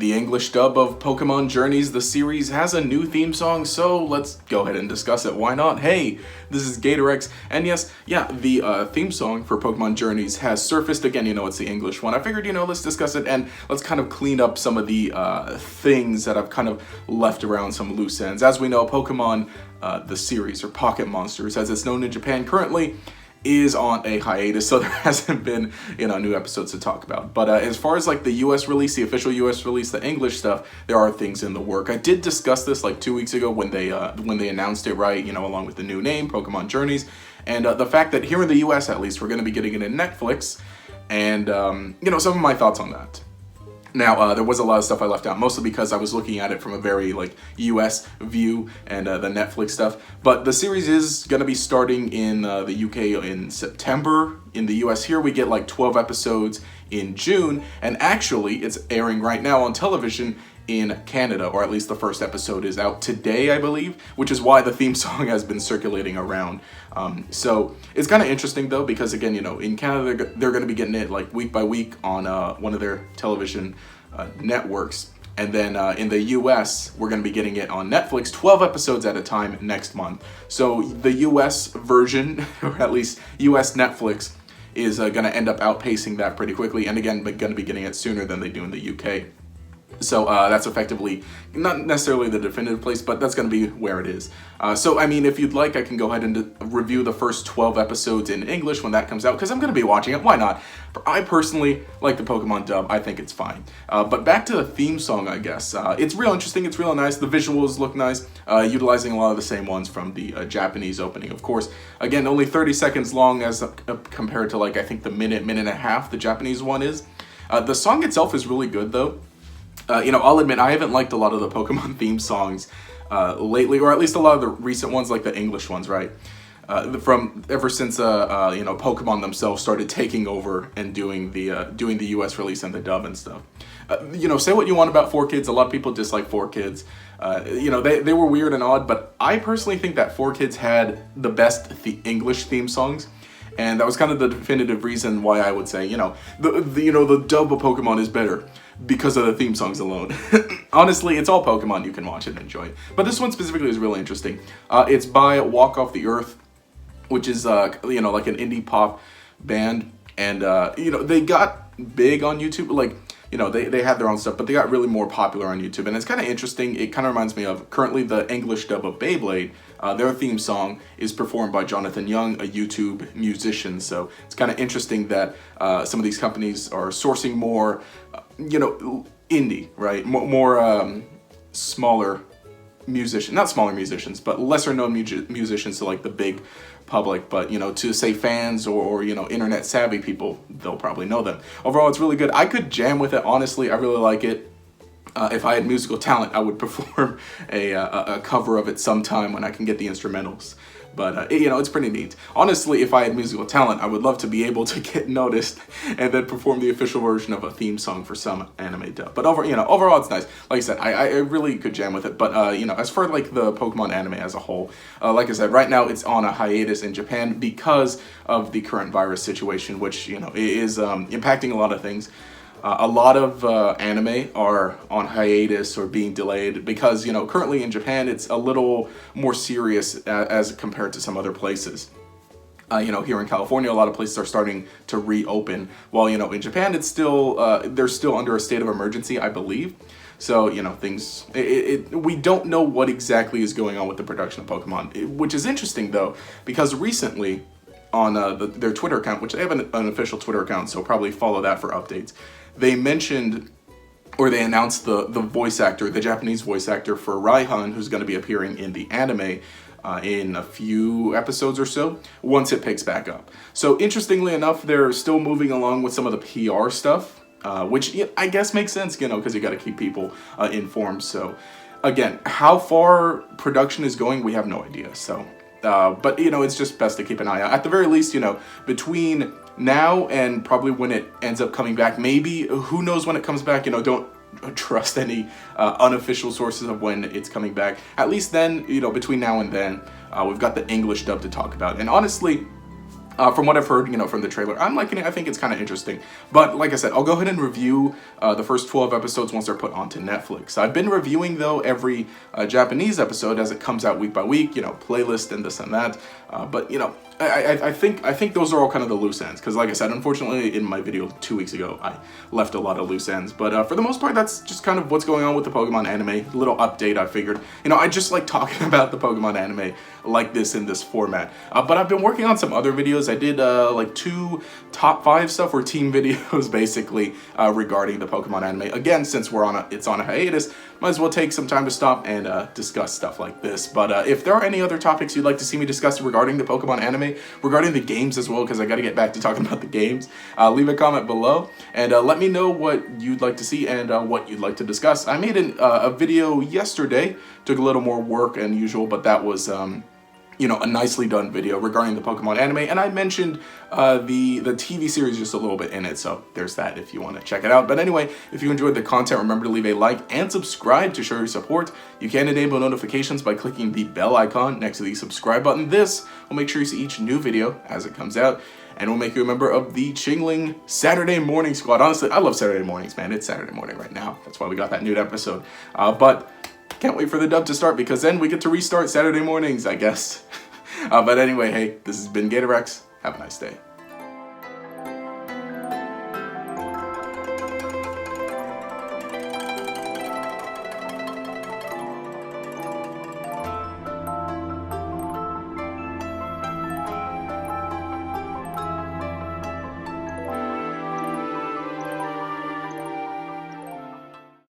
The English dub of Pokémon Journeys, the series, has a new theme song, so let's go ahead and discuss it. Why not? Hey, this is GatorEX, and yes, the theme song for Pokémon Journeys has surfaced again. It's the English one. I figured, let's discuss it, and let's kind of clean up some of the things that I've kind of left around, some loose ends. As we know, Pokemon, the series, or Pocket Monsters, as it's known in Japan currently, is on a hiatus, so there hasn't been new episodes to talk about. But as far as like the US release, the official US release, the English stuff, there are things in the work. I did discuss this like 2 weeks ago when they announced it, right? Along with the new name, Pokemon Journeys, and the fact that here in the US at least we're going to be getting it in Netflix, and some of my thoughts on that. Now, there was a lot of stuff I left out, mostly because I was looking at it from a very, US view and the Netflix stuff. But the series is going to be starting in the UK in September. In the US here, we get, 12 episodes in June. And actually, it's airing right now on television in Canada, or at least the first episode is out today, I believe, which is why the theme song has been circulating around. So it's kind of interesting though, because again, in Canada, they're going to be getting it week by week on one of their television networks. And then in the US, we're going to be getting it on Netflix, 12 episodes at a time next month. So the US version, or at least US Netflix, is going to end up outpacing that pretty quickly. And again, going to be getting it sooner than they do in the UK. So that's effectively not necessarily the definitive place, but that's going to be where it is. So, I mean, if you'd like, I can go ahead and review the first 12 episodes in English when that comes out, because I'm going to be watching it. Why not? I personally like the Pokemon dub. I think it's fine. But back to the theme song, I guess. It's real interesting. It's real nice. The visuals look nice, utilizing a lot of the same ones from the Japanese opening, of course. Again, only 30 seconds long as compared to, I think the minute and a half the Japanese one is. The song itself is really good, though. I'll admit I haven't liked a lot of the Pokemon theme songs lately, or at least a lot of the recent ones, like the English ones, right? From ever since Pokemon themselves started taking over and doing the US release and the dub and stuff. Say what you want about 4Kids. A lot of people dislike 4Kids. They were weird and odd, but I personally think that 4Kids had the best English theme songs. And that was kind of the definitive reason why I would say, the dub of Pokemon is better because of the theme songs alone. Honestly, it's all Pokemon. You can watch it and enjoy it. But this one specifically is really interesting. It's by Walk Off the Earth, which is, like an indie pop band. And, they got big on YouTube. They had their own stuff, but they got really more popular on YouTube. And it's kind of interesting. It kind of reminds me of currently the English dub of Beyblade. Their theme song is performed by Jonathan Young, a YouTube musician. So it's kind of interesting that some of these companies are sourcing more, indie, right? More smaller musicians, not smaller musicians, but lesser known musicians to the big public, but to say fans or internet savvy people, they'll probably know them. Overall, it's really good. I could jam with it, honestly. I really like it. If I had musical talent, I would perform a cover of it sometime when I can get the instrumentals. But, it's pretty neat. Honestly, if I had musical talent, I would love to be able to get noticed and then perform the official version of a theme song for some anime dub. But overall, it's nice. Like I said, I really could jam with it. But, as for the Pokemon anime as a whole, like I said, right now it's on a hiatus in Japan because of the current virus situation, which, is impacting a lot of things. A lot of anime are on hiatus or being delayed because, currently in Japan, it's a little more serious as compared to some other places. Here in California, a lot of places are starting to reopen, while, in Japan, it's still, they're still under a state of emergency, I believe. So, we don't know what exactly is going on with the production of Pokemon, which is interesting, though, because recently on their Twitter account, which they have an official Twitter account, so probably follow that for updates. They mentioned, or they announced the voice actor, the Japanese voice actor for Raihan, who's going to be appearing in the anime in a few episodes or so, once it picks back up. So interestingly enough, they're still moving along with some of the PR stuff, which I guess makes sense, because you got to keep people informed. So again, how far production is going, we have no idea. So, but it's just best to keep an eye out. At the very least, between now and probably when it ends up coming back, maybe, who knows when it comes back, don't trust any unofficial sources of when it's coming back. At least then, between now and then, we've got the English dub to talk about. And honestly, From what I've heard, you know, from the trailer, I'm liking it. I think it's kind of interesting. But like I said, I'll go ahead and review the first 12 episodes once they're put onto Netflix. I've been reviewing, though, every Japanese episode as it comes out week by week, you know, playlist and this and that. But, you know, I think those are all kind of the loose ends. Because like I said, unfortunately, in my video 2 weeks ago, I left a lot of loose ends. But for the most part, that's just kind of what's going on with the Pokemon anime. A little update, I figured. You know, I just like talking about the Pokemon anime like this in this format. But I've been working on some other videos. I did like 2 top 5 stuff or team videos basically regarding the Pokemon anime. Again, since it's on a hiatus, might as well take some time to stop and discuss stuff like this. But if there are any other topics you'd like to see me discuss regarding the Pokemon anime, regarding the games as well, because I got to get back to talking about the games, leave a comment below and let me know what you'd like to see and what you'd like to discuss. I made a video yesterday, took a little more work than usual, but that was you know, a nicely done video regarding the Pokemon anime, and I mentioned the TV series just a little bit in it, so there's that if you want to check it out. But anyway, if you enjoyed the content, remember to leave a like and subscribe to show your support. You can enable notifications by clicking the bell icon next to the subscribe button. This will make sure you see each new video as it comes out, and will make you a member of the Chingling Saturday Morning Squad. Honestly, I love Saturday mornings, man. It's Saturday morning right now. That's why we got that new episode. But can't wait for the dub to start, because then we get to restart Saturday mornings, I guess. But anyway, hey, this has been GatorEX. Have a nice day.